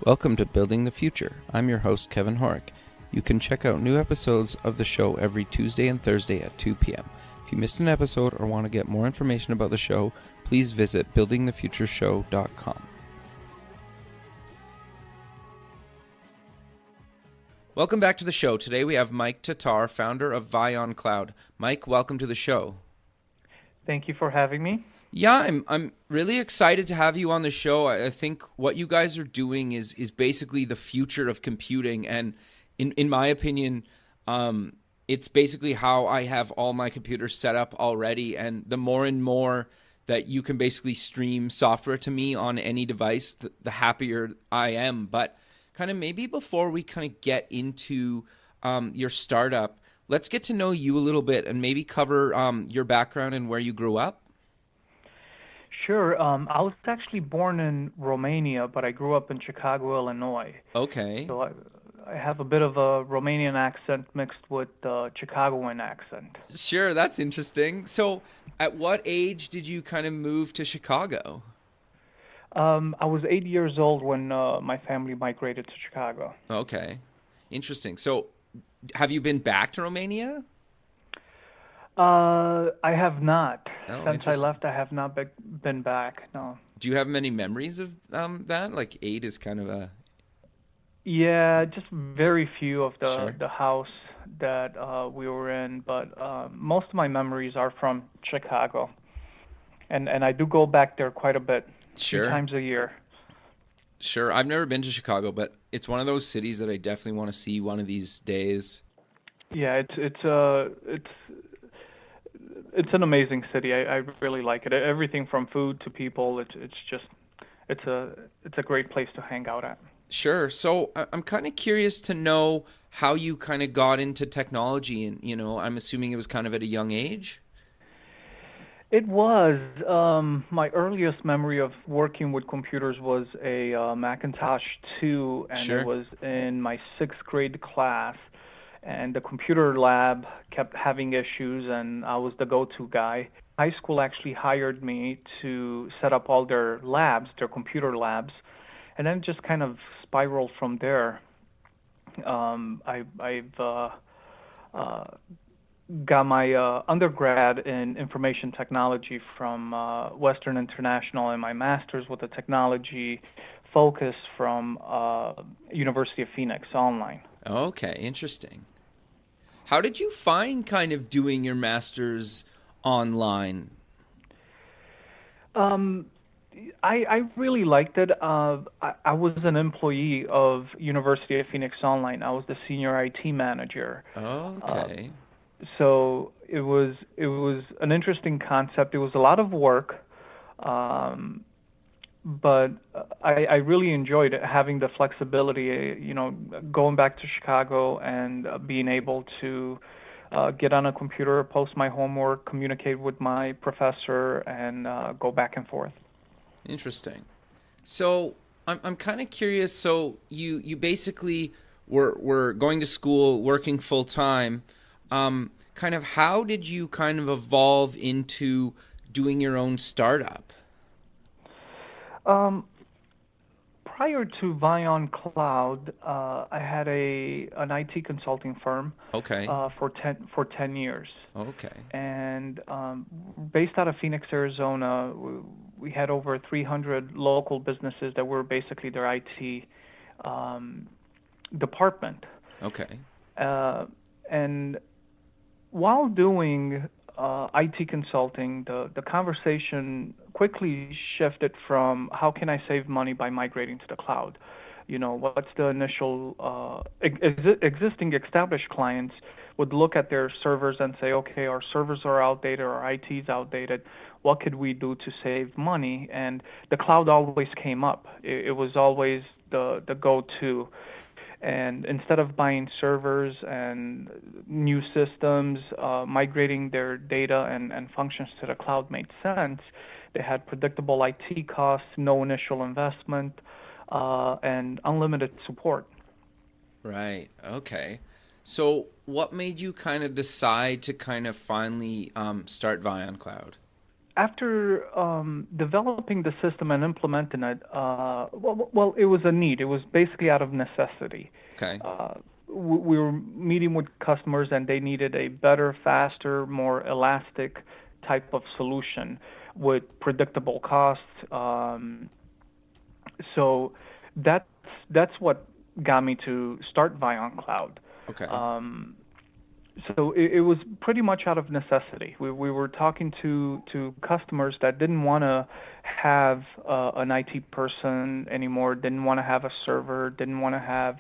Welcome to Building the Future. I'm your host, Kevin Horick. You can check out new episodes of the show every Tuesday and Thursday at 2 p.m. If you missed an episode or want to get more information about the show, please visit buildingthefutureshow.com. Welcome back to the show. Today we have Mike Tatar, founder of Vion Cloud. Mike, welcome to the show. Thank you for having me. Yeah, I'm really excited to have you on the show. I think what you guys are doing is basically the future of computing, and in my opinion, it's basically how I have all my computers set up already. And the more and more that you can basically stream software to me on any device, the happier I am. But kind of maybe before we kind of get into your startup, let's get to know you a little bit and maybe cover your background and where you grew up. Sure. I was actually born in Romania, but I grew up in Chicago, Illinois. Okay. So I have a bit of a Romanian accent mixed with Chicagoan accent. Sure, that's interesting. So at what age did you kind of move to Chicago? I was 8 years old when my family migrated to Chicago. Okay. Interesting. So have you been back to Romania? I have not. Oh, Since I left, I have not been back, no. Do you have many memories of that? Like 8 is kind of a... Yeah, just very few of Sure. the house that we were in, but most of my memories are from Chicago. And I do go back there quite a bit, Sure. 2 times a year. Sure. I've never been to Chicago, but it's one of those cities that I definitely want to see one of these days. Yeah, it's an amazing city. I really like it. Everything from food to people. It's a great place to hang out at. Sure. So I'm kind of curious to know how you kind of got into technology, and I'm assuming it was kind of at a young age. It was. My earliest memory of working with computers was a Macintosh 2, and Sure. it was in my 6th grade class. And the computer lab kept having issues, and I was the go-to guy. High school actually hired me to set up all their labs, their computer labs, and then just kind of spiraled from there. I've got my undergrad in information technology from Western International, and my master's with a technology focus from University of Phoenix online. Okay, interesting. How did you find kind of doing your master's online? I really liked it. I was an employee of University of Phoenix Online. I was the senior IT manager. Okay. So it was an interesting concept. It was a lot of work, but I really enjoyed it, having the flexibility, going back to Chicago and being able to get on a computer, post my homework, communicate with my professor, and go back and forth. Interesting. So I'm kind of curious. So you basically were going to school, working full time. Kind of how did you kind of evolve into doing your own startup? Prior to Vion Cloud, I had an IT consulting firm. Okay. For 10 years. Okay. And based out of Phoenix, Arizona, we had over 300 local businesses that were basically their IT department. Okay. And while doing IT consulting, the conversation quickly shifted from how can I save money by migrating to the cloud? What's the initial existing established clients would look at their servers and say, okay, our servers are outdated, our IT's outdated. What could we do to save money? And the cloud always came up. It was always the go-to. And instead of buying servers and new systems, migrating their data and functions to the cloud made sense. They had predictable IT costs, no initial investment, and unlimited support. Right. Okay. So what made you kind of decide to kind of finally start Vion Cloud? after developing the system and implementing it, well, it was a need. It was basically out of necessity. Okay. We were meeting with customers, and they needed a better, faster, more elastic type of solution with predictable costs. So that's that's what got me to start Vion Cloud. Okay. So it was pretty much out of necessity. We were talking to customers that didn't want to have an IT person anymore, didn't want to have a server, didn't want to have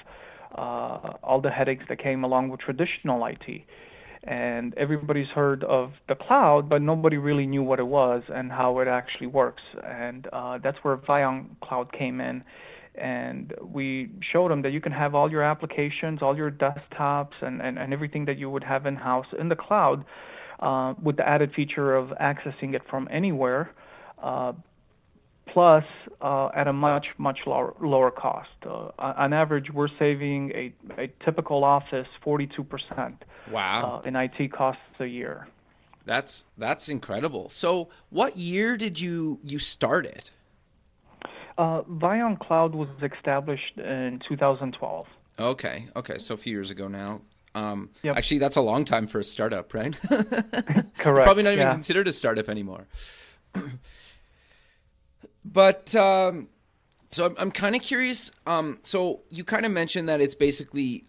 all the headaches that came along with traditional IT. And everybody's heard of the cloud, but nobody really knew what it was and how it actually works. And that's where Vion Cloud came in. And we showed them that you can have all your applications, all your desktops, and everything that you would have in-house in the cloud with the added feature of accessing it from anywhere, plus at a much lower cost. On average, we're saving a typical office 42% Wow. in IT costs a year. That's incredible. So, what year did you start it? Vion Cloud was established in 2012. Okay. Okay. So a few years ago now. Yep, Actually, that's a long time for a startup, right? correct. Probably not even Yeah. considered a startup anymore. But so I'm kind of curious. So you kind of mentioned that it's basically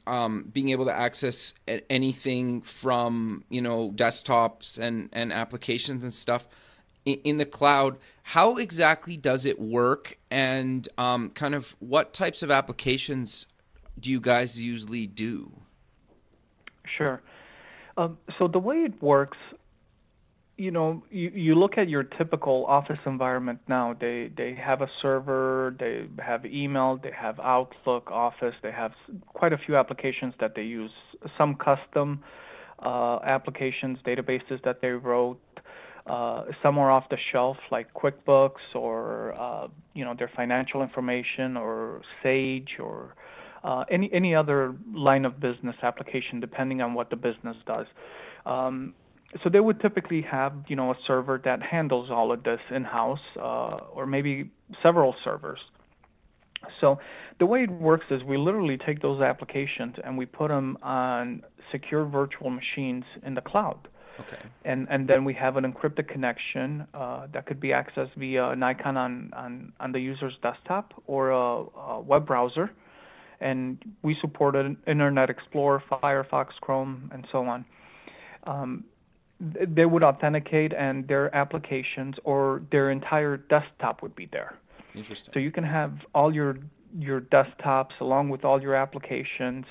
being able to access anything from desktops and applications and stuff in the cloud. How exactly does it work, and kind of what types of applications do you guys usually do? Sure. So the way it works, you look at your typical office environment now. They have a server, they have email, they have Outlook, Office, they have quite a few applications that they use. Some custom applications, databases that they wrote. Some are off the shelf, like QuickBooks, or their financial information, or Sage, or any other line of business application, depending on what the business does. So they would typically have, a server that handles all of this in-house, or maybe several servers. So the way it works is we literally take those applications and we put them on secure virtual machines in the cloud. Okay. And then we have an encrypted connection that could be accessed via an icon on the user's desktop or a web browser. And we support Internet Explorer, Firefox, Chrome, and so on. They would authenticate, and their applications or their entire desktop would be there. Interesting. So you can have all your desktops along with all your applications,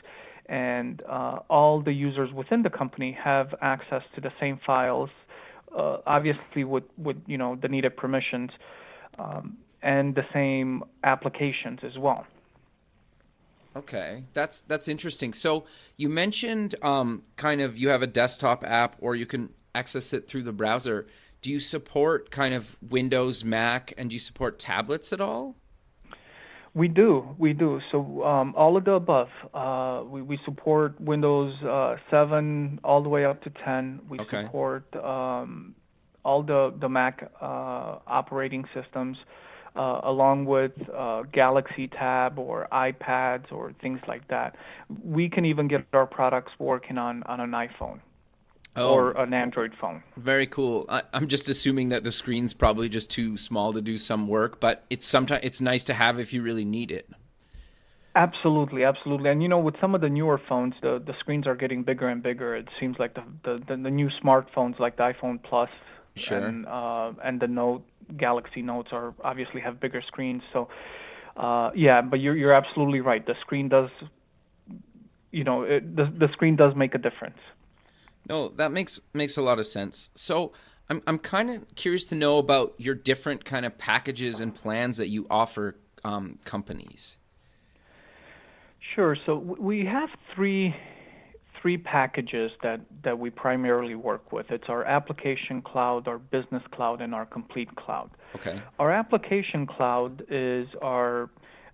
and all the users within the company have access to the same files, obviously with the needed permissions, and the same applications as well. Okay, that's interesting. So you mentioned kind of you have a desktop app, or you can access it through the browser. Do you support kind of Windows, Mac, and do you support tablets at all? We do. So all of the above. We support Windows 7 all the way up to 10. We Okay. support all the Mac operating systems, along with Galaxy Tab or iPads or things like that. We can even get our products working on an iPhone or Oh, an Android phone. very cool. I'm just assuming that the screen's probably just too small to do some work, but it's nice to have if you really need it. Absolutely, absolutely. And with some of the newer phones, the screens are getting bigger and bigger. It seems like the new smartphones, like the iPhone Plus Sure. and the Note, Galaxy Notes, are obviously have bigger screens. So yeah, but you're absolutely right. The screen does, the screen does make a difference. No, that makes a lot of sense. So I'm kind of curious to know about your different kind of packages and plans that you offer companies. Sure. So we have three packages that we primarily work with. It's our application cloud, our business cloud, and our complete cloud. Okay. Our application cloud is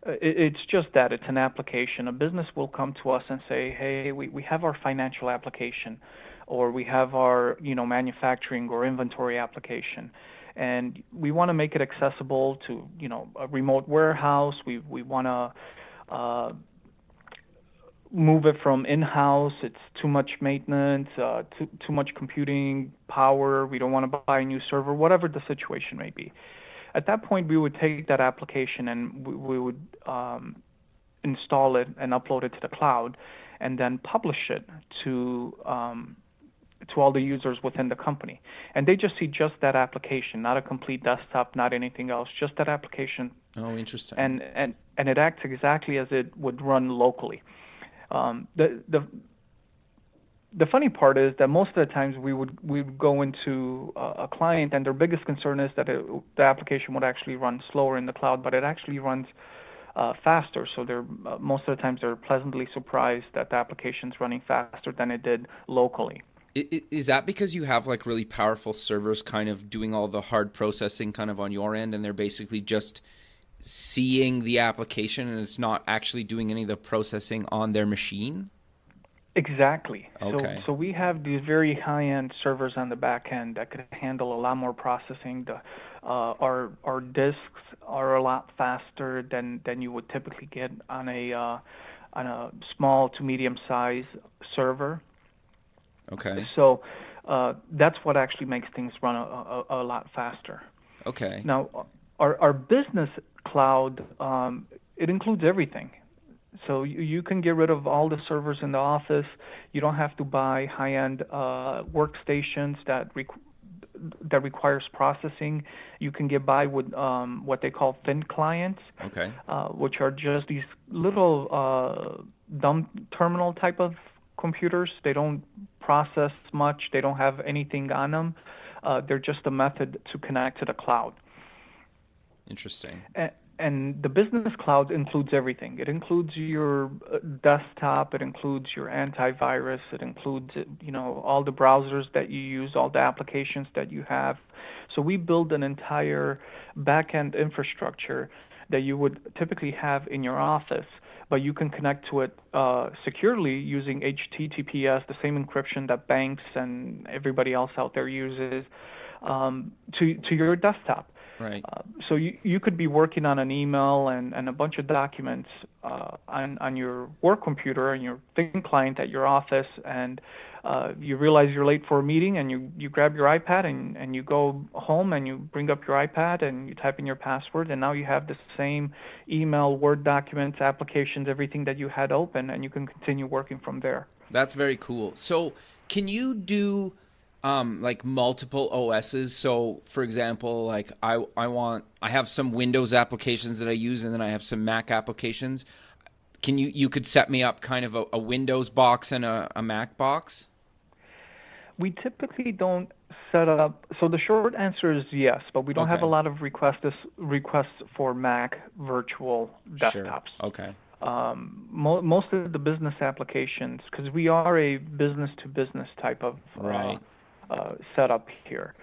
it's just that. It's an application. A business will come to us and say, hey, we have our financial application, or we have our manufacturing or inventory application. and we want to make it accessible to, a remote warehouse. We want to move it from in-house. It's too much maintenance, too much computing power. We don't want to buy a new server, whatever the situation may be. At that point, we would take that application and we would install it and upload it to the cloud, and then publish it to all the users within the company. And they just see just that application, not a complete desktop, not anything else, just that application. Oh, interesting. And it acts exactly as it would run locally. The funny part is that most of the times we would go into a client, and their biggest concern is that the application would actually run slower in the cloud, but it actually runs faster. So they're most of the times they're pleasantly surprised that the application's running faster than it did locally. Is that because you have like really powerful servers kind of doing all the hard processing kind of on your end, and they're basically just seeing the application and it's not actually doing any of the processing on their machine? Exactly. Okay. So we have these very high-end servers on the back end that could handle a lot more processing. Our disks are a lot faster than you would typically get on a small to medium-sized server. Okay. So that's what actually makes things run a lot faster. Okay. Now, our business cloud, it includes everything. So you can get rid of all the servers in the office. You don't have to buy high-end workstations that requires processing. You can get by with what they call thin clients, Okay. which are just these little dumb terminal type of computers. They don't process much. They don't have anything on them. They're just a method to connect to the cloud. Interesting. And the business cloud includes everything. It includes your desktop. It includes your antivirus. It includes, all the browsers that you use, all the applications that you have. So we build an entire back-end infrastructure that you would typically have in your office, but you can connect to it securely using HTTPS, the same encryption that banks and everybody else out there uses, to your desktop. Right. So you could be working on an email and a bunch of documents on your work computer and your thin client at your office, and you realize you're late for a meeting, and you grab your iPad and you go home and you bring up your iPad and you type in your password, and now you have the same email, Word documents, applications, everything that you had open, and you can continue working from there. That's very cool. So can you do like multiple OSs? So for example, like I have some Windows applications that I use, and then I have some Mac applications. You could set me up kind of a Windows box and a Mac box? We typically don't set up. So the short answer is yes, but we don't have a lot of requests for Mac virtual desktops. Sure. Okay. Most of the business applications, because we are a business-to-business type of setup here.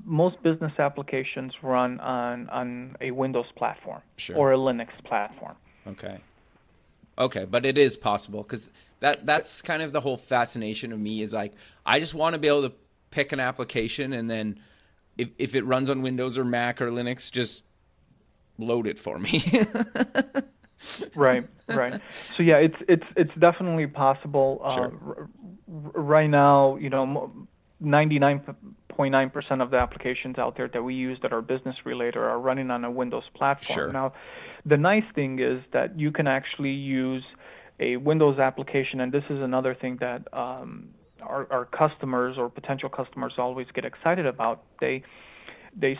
Most business applications run on a Windows platform or a Linux platform. Okay, but it is possible, because that's kind of the whole fascination of me is like, I just want to be able to pick an application, and then if it runs on Windows or Mac or Linux, just load it for me. Right. So yeah, it's definitely possible. Right now, 99.9% of the applications out there that we use that are business related are running on a Windows platform. Sure. Now, the nice thing is that you can actually use a Windows application, and this is another thing that our customers or potential customers always get excited about. They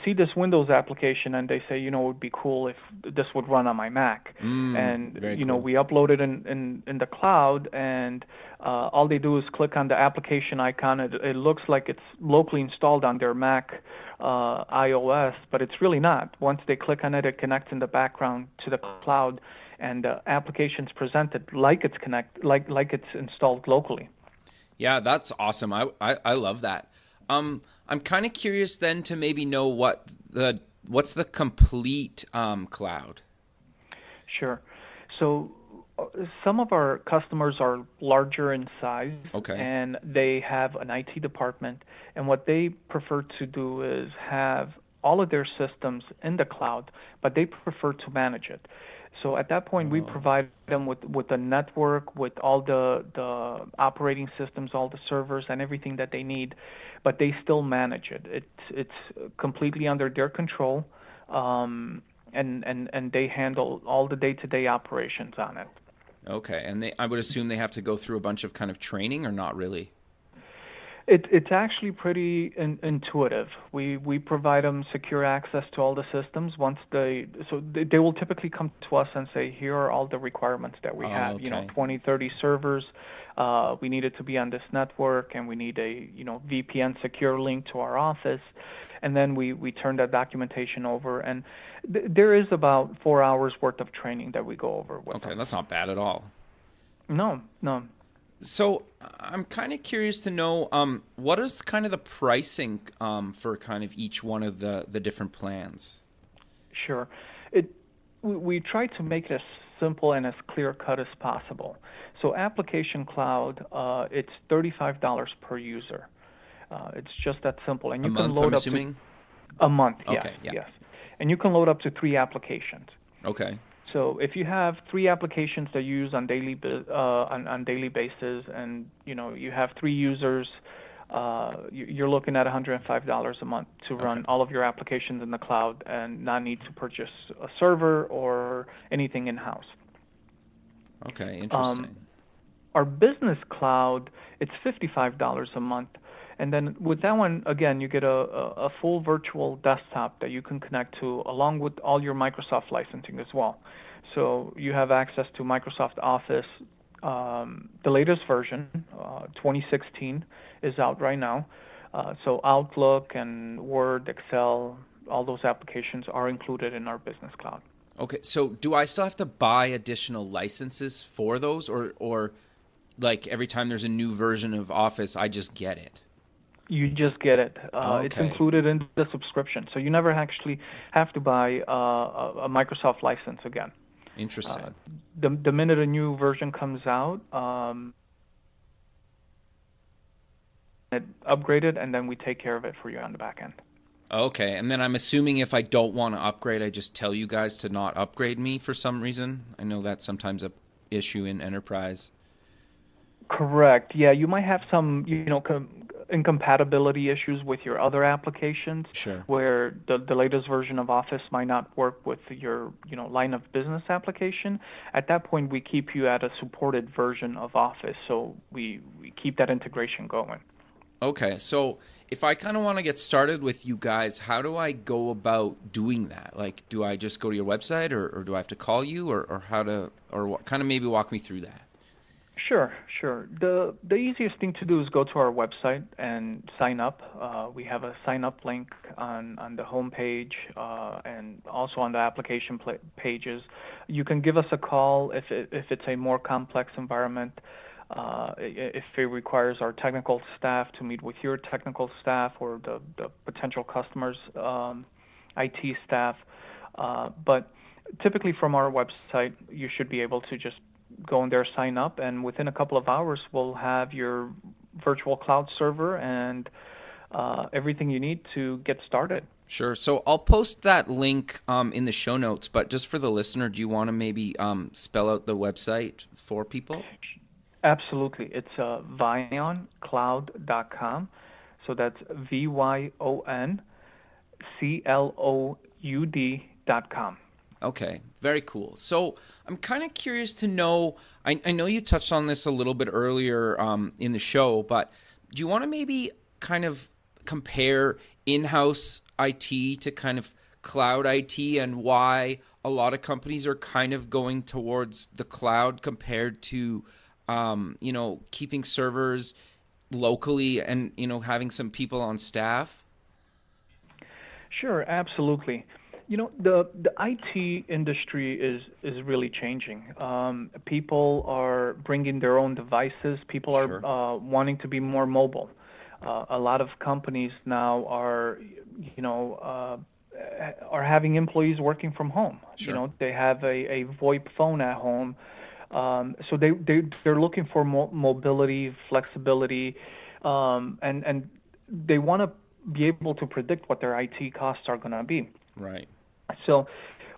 see this Windows application and they say, it would be cool if this would run on my Mac. And cool. We upload it in the cloud, and all they do is click on the application icon. It looks like it's locally installed on their Mac iOS, but it's really not. Once they click on it, it connects in the background to the cloud, and the application's presented like it's installed locally. Yeah, that's awesome. I love that. I'm kind of curious then to maybe know what's the complete cloud. Sure. So some of our customers are larger in size, and they have an IT department, and what they prefer to do is have all of their systems in the cloud, but they prefer to manage it. So at that point, we Oh, provide them with a network, with all the operating systems, all the servers, and everything that they need, but they still manage it. It's completely under their control, and they handle all the day-to-day operations on it. okay. And I would assume they have to go through a bunch of kind of training, or not really? It's actually pretty intuitive. We provide them secure access to all the systems. They will typically come to us and say, here are all the requirements that we Oh, have. 20, okay. 30 servers. We need it to be on this network, and we need a VPN secure link to our office. And then we turn that documentation over, and there is about 4 hours worth of training that we go over with Okay, them. that's not bad at all. No, no. So I'm kind of curious to know what is kind of the pricing for kind of each one of the different plans? Sure. We try to make it as simple and as clear cut as possible. So Application Cloud, it's $35 per user. It's just that simple, and A you can month, I'm load up to assuming? a month. Yes, Okay, yeah. yes, and you can load up to 3 applications. Okay. So if you have 3 applications that you use on on daily basis, and you have 3 users, you're looking at $105 a month to Okay. run all of your applications in the cloud and not need to purchase a server or anything in house. Okay, Um, interesting. our business cloud, it's $55 a month. And then with that one, again, you get a full virtual desktop that you can connect to along with all your Microsoft licensing as well. So you have access to Microsoft Office. The latest version, 2016, is out right now. So Outlook and Word, Excel, all those applications are included in our business cloud. Okay, so do I still have to buy additional licenses for those, or like every time there's a new version of Office, I just get it? You just get it. It's Okay, included in the subscription, so you never actually have to buy a Microsoft license again. Uh, interesting. the minute a new version comes out, it upgraded, and then we take care of it for you on the back end. Okay, and then I'm assuming if I don't want to upgrade, I just tell you guys to not upgrade me for some reason. I know that's sometimes a issue in enterprise. Correct. Yeah, you might have some, incompatibility issues with your other applications, Sure. where the latest version of Office might not work with your, line of business application. At that point, we keep you at a supported version of Office, so we keep that integration going. Okay, so if I kind of want to get started with you guys, how do I go about doing that? Like, do I just go to your website, or do I have to call you, or how to, or what, kind of maybe walk me through that? Sure, sure. The easiest thing to do is go to our website and sign up. We have a sign up link on the home page, and also on the application pages. You can give us a call if it's a more complex environment. If it requires our technical staff to meet with your technical staff or the potential customers' IT staff. But typically from our website, you should be able to just go in there, sign up, and within a couple of hours, we'll have your virtual cloud server and everything you need to get started. Sure. So I'll post that link in the show notes, but just for the listener, do you want to maybe spell out the website for people? Absolutely. It's vyoncloud.com. So that's VYONCLOUD.com. Okay, very cool. So I'm kind of curious to know. I know you touched on this a little bit earlier in the show, but do you want to maybe kind of compare in-house IT to kind of cloud IT, and why a lot of companies are kind of going towards the cloud compared to keeping servers locally and having some people on staff? Sure, absolutely. The IT industry is really changing. People are bringing their own devices. People are Sure. wanting to be more mobile. A lot of companies now are having employees working from home. Sure. They have a VoIP phone at home, so they're looking for mobility, flexibility, and they want to be able to predict what their IT costs are going to be. Right. So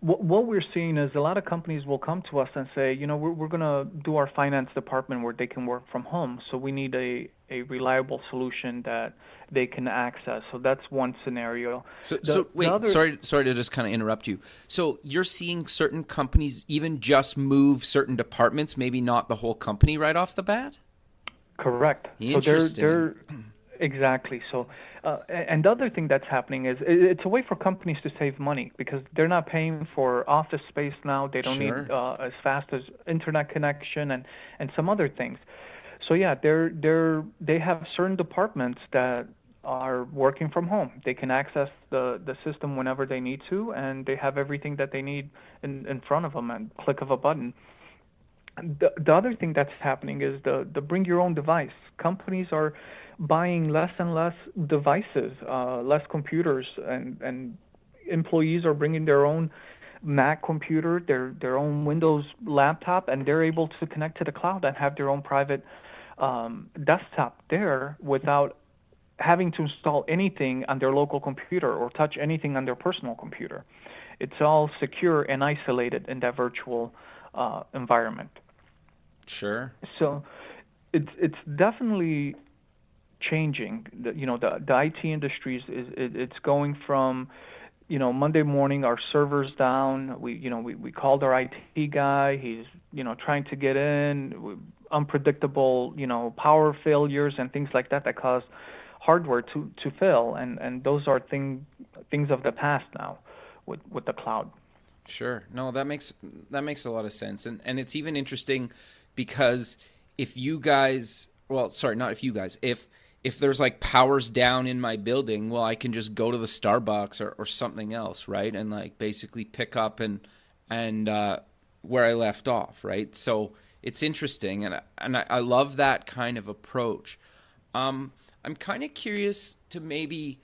what we're seeing is a lot of companies will come to us and say, we're going to do our finance department where they can work from home. So we need a reliable solution that they can access. So that's one scenario. So wait, sorry to just kind of interrupt you. So you're seeing certain companies even just move certain departments, maybe not the whole company right off the bat? Correct. Interesting. So they're exactly. So, and the other thing that's happening is it's a way for companies to save money because they're not paying for office space now. They don't Sure. need as fast as internet connection and some other things. So yeah, they have certain departments that are working from home. They can access the system whenever they need to, and they have everything that they need in front of them and click of a button. The other thing that's happening is the bring your own device. Companies are buying less and less devices, less computers, and employees are bringing their own Mac computer, their own Windows laptop, and they're able to connect to the cloud and have their own private desktop there without having to install anything on their local computer or touch anything on their personal computer. It's all secure and isolated in that virtual environment. Sure. So it's definitely changing. The IT industry it's going from Monday morning our server's down. We called our IT guy. He's trying to get in. Unpredictable power failures and things like that cause hardware to fail, and those are things of the past now with the cloud. Sure. No, that makes a lot of sense. And it's even interesting because if you guys, well, sorry, not if you guys, if there's like powers down in my building, well, I can just go to the Starbucks or something else, right? And like basically pick up and where I left off, right? So it's interesting, and I love that kind of approach. I'm kind of curious to maybe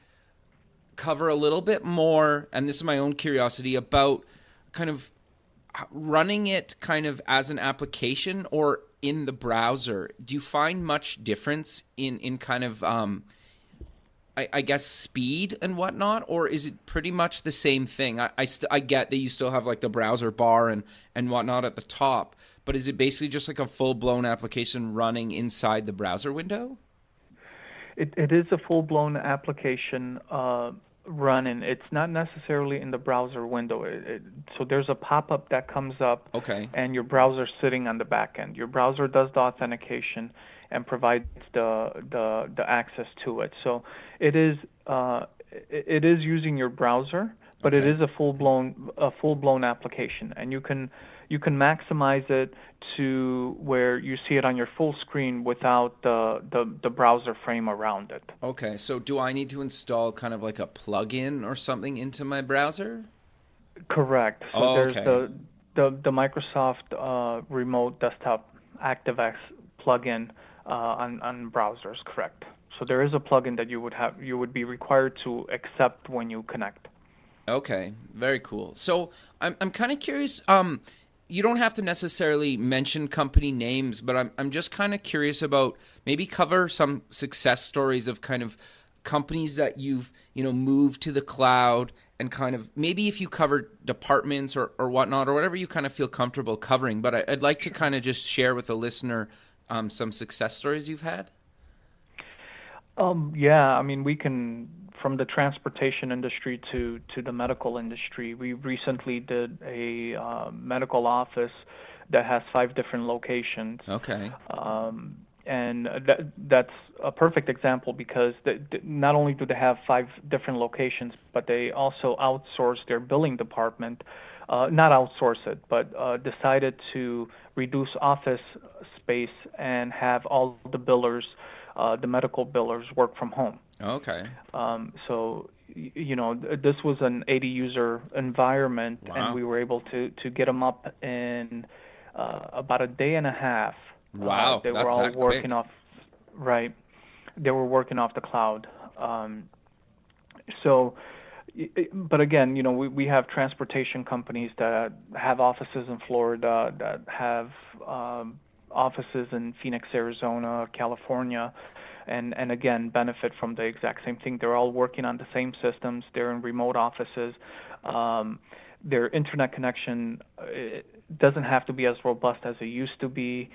cover a little bit more, and this is my own curiosity, about kind of running it kind of as an application or in the browser. Do you find much difference in kind of, I guess, speed and whatnot, or is it pretty much the same thing? I get that you still have like the browser bar and whatnot at the top, but is it basically just like a full-blown application running inside the browser window? It is a full-blown application running. It's not necessarily in the browser window. So there's a pop-up that comes up, Okay. and your browser's sitting on the back end. Your browser does the authentication and provides the access to it. So it is using your browser, but Okay. it is a full-blown application, and you can maximize it to where you see it on your full screen without the browser frame around it. Okay, so do I need to install kind of like a plugin or something into my browser? Correct. So Oh, there's okay. the Microsoft Remote Desktop ActiveX plugin on browsers. Correct. So there is a plugin that you would be required to accept when you connect. Okay, very cool. So I'm kind of curious. You don't have to necessarily mention company names, but I'm just kind of curious about maybe cover some success stories of kind of companies that you've moved to the cloud, and kind of maybe if you cover departments or whatnot or whatever you kind of feel comfortable covering. But I'd like to kind of just share with the listener some success stories you've had. Yeah, I mean, we can, from the transportation industry to the medical industry. We recently did a medical office that has 5 different locations. Okay. And that's a perfect example because not only do they have 5 different locations, but they also outsource their billing department. Not outsource it, but decided to reduce office space and have all the billers, the medical billers, work from home. Okay. So, this was an 80-user environment, Wow. and we were able to get them up in about a day and a half. Wow, They were that's all that working quick. off, right? They were working off the cloud. So, but again, we have transportation companies that have offices in Florida, that have offices in Phoenix, Arizona, California, and again benefit from the exact same thing. They're all working on the same systems. They're in remote offices. Their internet connection doesn't have to be as robust as it used to be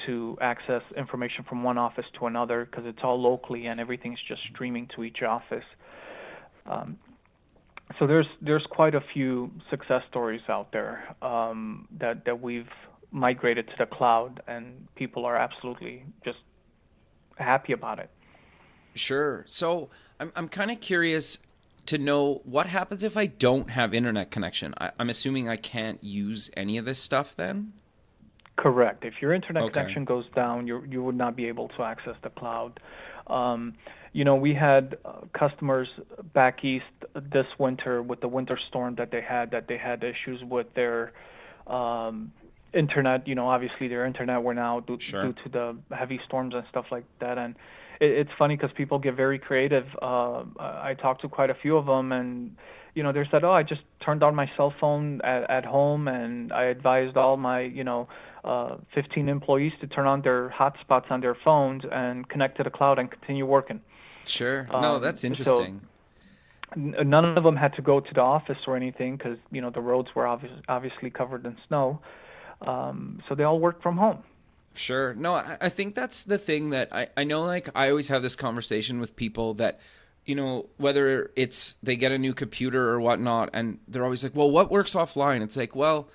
to access information from one office to another, because it's all locally and everything's just streaming to each office. So there's quite a few success stories out there that we've migrated to the cloud, and people are absolutely just happy about it. Sure. So I'm kind of curious to know what happens if I don't have internet connection. I'm assuming I can't use any of this stuff then? Correct. If your internet Okay. connection goes down, you would not be able to access the cloud. We had customers back east this winter with the winter storm that they had issues with their internet. Obviously their internet went out due to the heavy storms and stuff like that. And it's funny because people get very creative. I talked to quite a few of them, and they said, "Oh, I just turned on my cell phone at home, and I advised all my 15 employees to turn on their hotspots on their phones and connect to the cloud and continue working." Sure. No, that's interesting. So none of them had to go to the office or anything because the roads were obviously covered in snow. So they all worked from home. Sure. No, I think that's the thing that I know, like, I always have this conversation with people that, whether it's they get a new computer or whatnot, and they're always like, well, what works offline? It's like, well,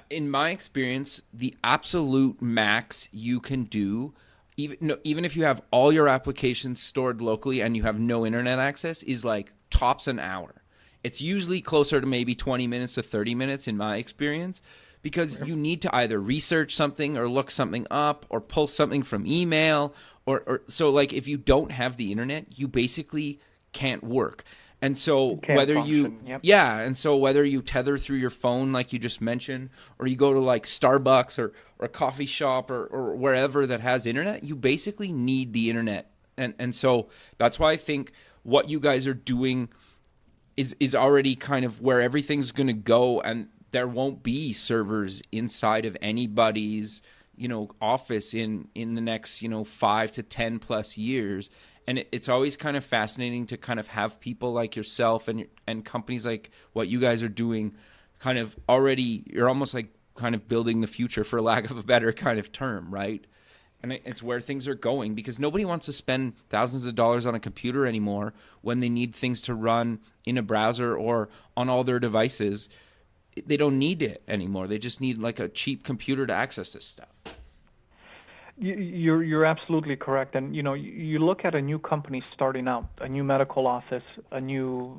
in my experience, the absolute max you can do, even if you have all your applications stored locally and you have no internet access, is like tops an hour. It's usually closer to maybe 20 minutes to 30 minutes in my experience, because you need to either research something or look something up or pull something from email or so, like, if you don't have the internet, you basically can't work. And so whether you tether through your phone, like you just mentioned, or you go to like Starbucks or a coffee shop or wherever that has internet, you basically need the internet. And so that's why I think what you guys are doing is already kind of where everything's going to go, and there won't be servers inside of anybody's, office in the next, 5 to 10 plus years. And it's always kind of fascinating to kind of have people like yourself and companies like what you guys are doing kind of already, you're almost like kind of building the future, for lack of a better kind of term, right? And it's where things are going, because nobody wants to spend thousands of dollars on a computer anymore when they need things to run in a browser or on all their devices. They don't need it anymore. They just need like a cheap computer to access this stuff. You're absolutely correct. And you look at a new company starting out, a new medical office, a new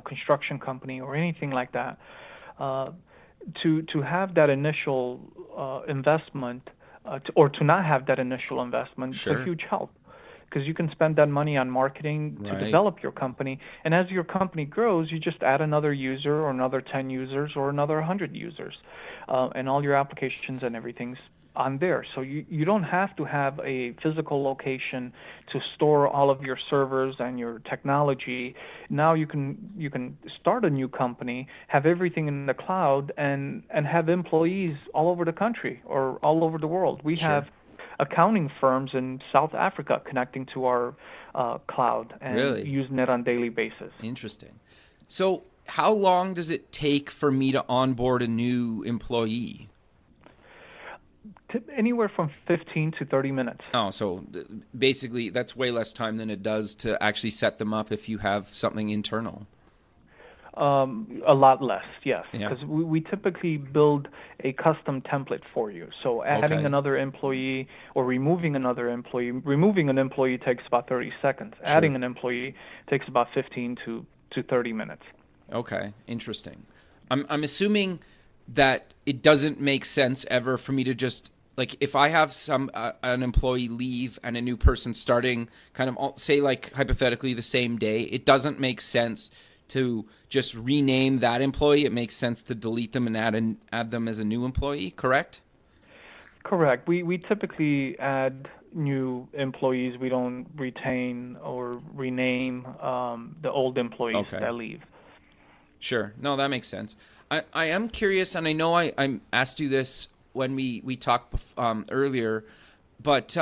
construction company, or anything like that. To have that initial investment, or to not have that initial investment, Sure. is a huge help, because you can spend that money on marketing to develop your company. And as your company grows, you just add another user or another 10 users or another 100 users, and all your applications and everything's on there. So you don't have to have a physical location to store all of your servers and your technology. Now you can start a new company, have everything in the cloud, and have employees all over the country or all over the world. We Sure. have accounting firms in South Africa connecting to our cloud and Really? using it on a daily basis. Interesting. So how long does it take for me to onboard a new employee? Anywhere from 15 to 30 minutes. Oh, so basically that's way less time than it does to actually set them up if you have something internal. A lot less, yes, Yeah. because we typically build a custom template for you. So adding Okay. another employee or removing another employee, removing an employee takes about 30 seconds. Sure. Adding an employee takes about 15 to 30 minutes. Okay, interesting. I'm assuming that it doesn't make sense ever for me to just, like, if I have an employee leave and a new person starting, kind of say, like, hypothetically the same day, it doesn't make sense to just rename that employee. It makes sense to delete them and add them as a new employee, correct? Correct. We typically add new employees. We don't retain or rename the old employees that leave. Sure. No, that makes sense. I am curious, and I know I asked you this when we talked earlier, but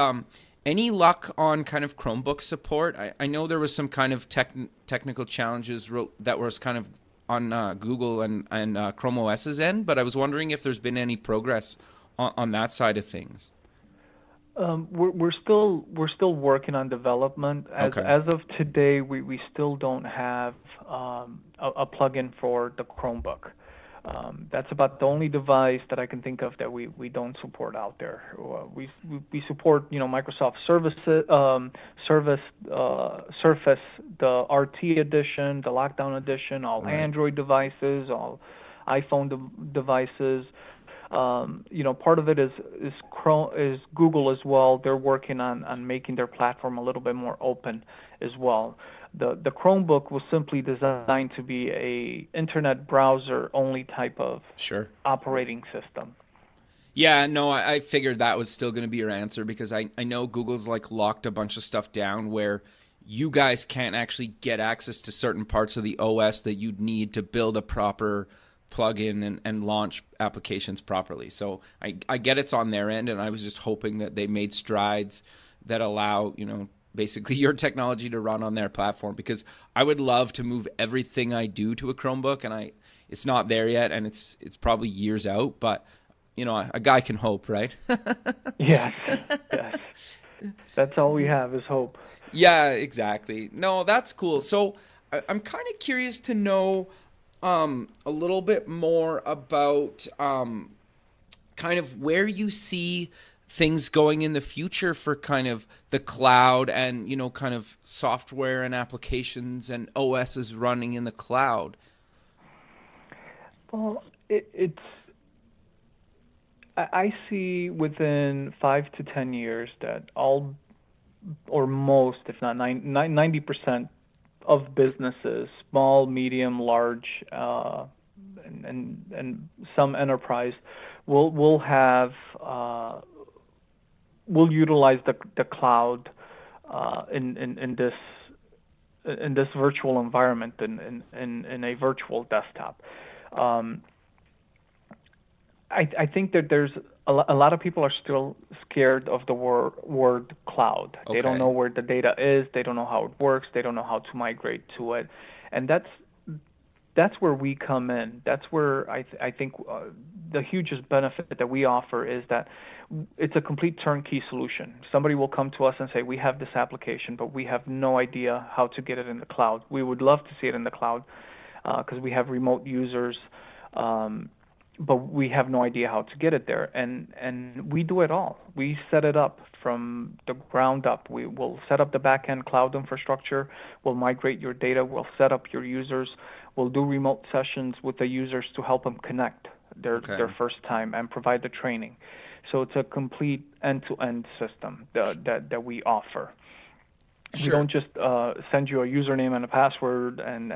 Any luck on kind of Chromebook support? I know there was some kind of technical challenges that was kind of on Google and Chrome OS's end, but I was wondering if there's been any progress on that side of things. We're still working on development. Okay. As of today, we still don't have a plugin for the Chromebook. That's about the only device that I can think of that we don't support out there. We support Microsoft Surface, the RT edition, the Lockdown edition, all Right. Android devices, all iPhone devices. Part of it is Google as well. They're working on making their platform a little bit more open as well. The Chromebook was simply designed to be a internet browser only type of Sure. operating system. Yeah, no, I figured that was still going to be your answer because I know Google's like locked a bunch of stuff down where you guys can't actually get access to certain parts of the OS that you'd need to build a proper plugin and launch applications properly. So I get it's on their end, and I was just hoping that they made strides that allow, basically your technology to run on their platform, because I would love to move everything I do to a Chromebook, and it's not there yet, and it's probably years out, but a guy can hope, right? Yes, yes. That's all we have is hope. Yeah, exactly. No, that's cool. So I'm kind of curious to know a little bit more about kind of where you see things going in the future for kind of the cloud and, kind of software and applications and OSs running in the cloud. Well, I see within 5 to 10 years that all or most, if not 90% of businesses, small, medium, large, and some enterprise, will utilize the cloud in this virtual environment in a virtual desktop. I think that there's a lot of people are still scared of the word cloud. Okay. They don't know where the data is. They don't know how it works. They don't know how to migrate to it, and that's where we come in. That's where I think the hugest benefit that we offer is that it's a complete turnkey solution. Somebody will come to us and say, we have this application, but we have no idea how to get it in the cloud. We would love to see it in the cloud because we have remote users, but we have no idea how to get it there. And we do it all. We set it up from the ground up. We will set up the back-end cloud infrastructure. We'll migrate your data. We'll set up your users. We'll do remote sessions with the users to help them connect their first time and provide the training. So it's a complete end-to-end system that we offer. Sure. We don't just send you a username and a password and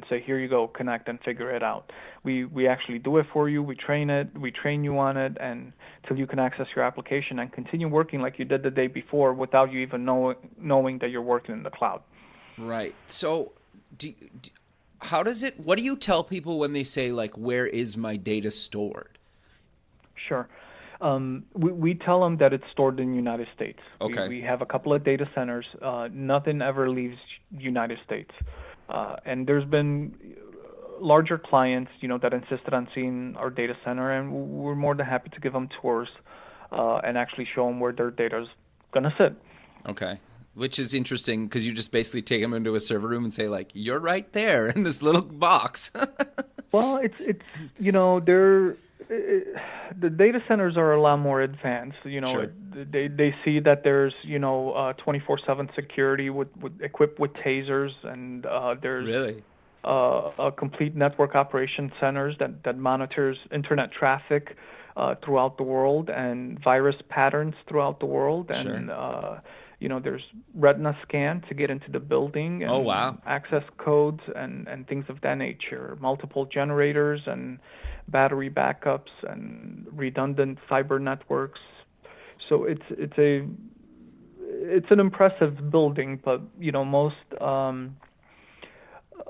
say, here you go, connect and figure it out. We actually do it for you. We train you on it, and till you can access your application and continue working like you did the day before without you even knowing that you're working in the cloud. Right. So what do you tell people when they say, like, where is my data stored? Sure. We tell them that it's stored in the United States. Okay. We have a couple of data centers. Nothing ever leaves United States. And there's been larger clients, that insisted on seeing our data center, and we're more than happy to give them tours and actually show them where their data is going to sit. Okay. Which is interesting because you just basically take them into a server room and say, like, you're right there in this little box. Well, it's the data centers are a lot more advanced. Sure. They see that there's 24/7 security equipped with tasers, and there's Really? A complete network operation centers that monitors internet traffic throughout the world and virus patterns throughout the world, and Sure. there's retina scan to get into the building, and Oh, wow. access codes and things of that nature, multiple generators and battery backups and redundant fiber networks. So it's an impressive building, but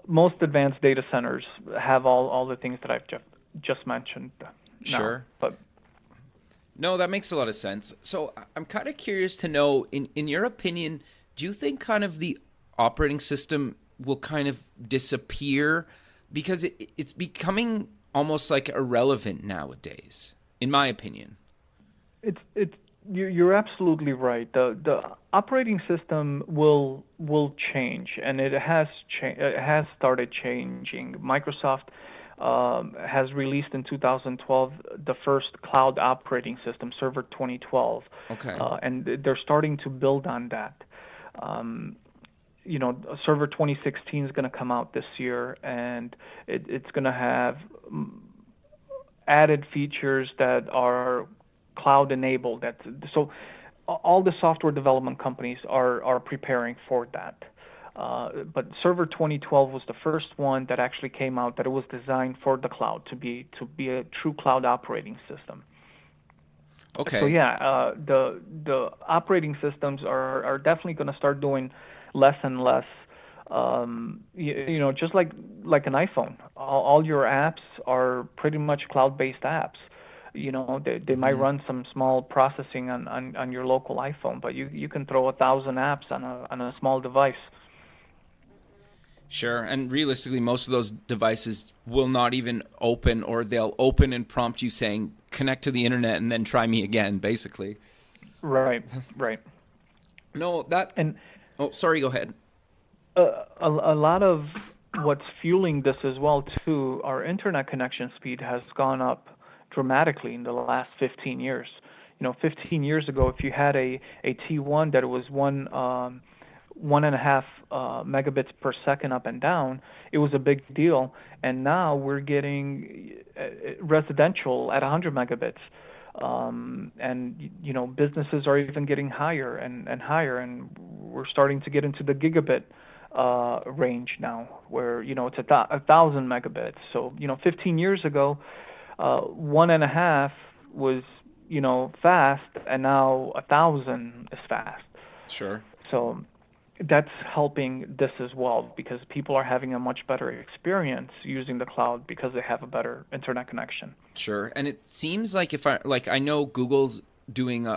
most advanced data centers have all the things that I've just mentioned now. Sure. But No, that makes a lot of sense. So I'm kind of curious to know, in your opinion, do you think kind of the operating system will kind of disappear because it's becoming almost like irrelevant nowadays, in my opinion? It's you're absolutely right. The operating system will change, and it has started changing. Microsoft has released in 2012 the first cloud operating system, Server 2012, Okay. and they're starting to build on that. Um, Server 2016 is going to come out this year, and it's going to have added features that are cloud enabled. So all the software development companies are preparing for that. But Server 2012 was the first one that actually came out that it was designed for the cloud to be a true cloud operating system. Okay. So yeah, the operating systems are definitely going to start doing less and less. Just like an iPhone, all your apps are pretty much cloud-based apps. They might run some small processing on your local iPhone, but you can throw 1,000 apps on a small device. Sure. And realistically, most of those devices will not even open, or they'll open and prompt you saying, connect to the internet and then try me again, basically. Right, right. No, that... And Oh, sorry, go ahead. a lot of what's fueling this as well, too, our internet connection speed has gone up dramatically in the last 15 years. 15 years ago, if you had a T1 that was 1.5 megabits per second up and down, it was a big deal. And now we're getting residential at 100 megabits. And businesses are even getting higher and higher, and we're starting to get into the gigabit range now, where it's 1,000 megabits. So 15 years ago, 1.5 was fast, and now 1,000 is fast. Sure. So that's helping this as well, because people are having a much better experience using the cloud because they have a better internet connection. Sure. And it seems like I know Google's doing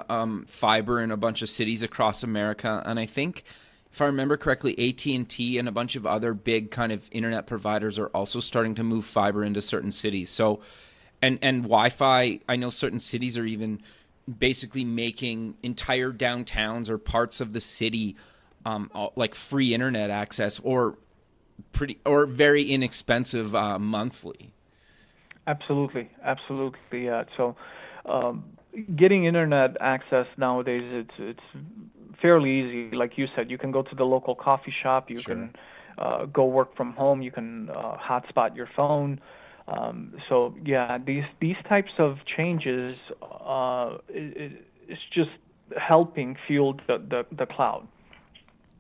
fiber in a bunch of cities across America, and I think if I remember correctly, AT&T and a bunch of other big kind of internet providers are also starting to move fiber into certain cities. So and Wi-Fi, I know certain cities are even basically making entire downtowns or parts of the city like free internet access or very inexpensive monthly. Absolutely. Yeah. So getting internet access nowadays, it's fairly easy. Like you said, you can go to the local coffee shop. You Sure. can go work from home. You can hotspot your phone. So yeah, these types of changes, it's just helping fuel the cloud.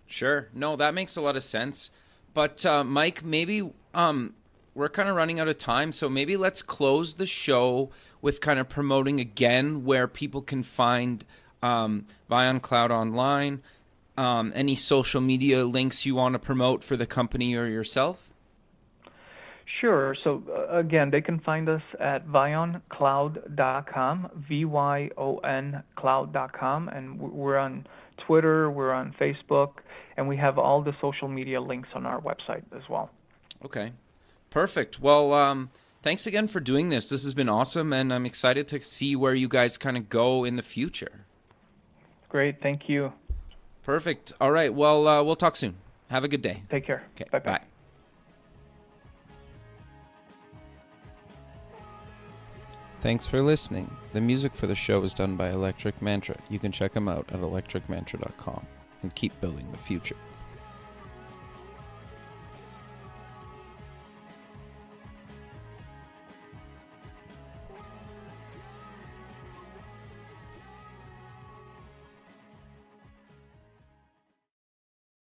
Sure. No, that makes a lot of sense. But Mike, maybe we're kind of running out of time, so maybe let's close the show with kind of promoting again where people can find Vion Cloud online. Any social media links you want to promote for the company or yourself? Sure. So again, they can find us at vioncloud.com, VYON cloud.com, and we're on Twitter, we're on Facebook, and we have all the social media links on our website as well. Okay. Perfect. Well, thanks again for doing this. This has been awesome, and I'm excited to see where you guys kind of go in the future. Great. Thank you. Perfect. All right. Well, we'll talk soon. Have a good day. Take care. Okay. Bye-bye. Bye. Thanks for listening. The music for the show is done by Electric Mantra. You can check them out at electricmantra.com and keep building the future.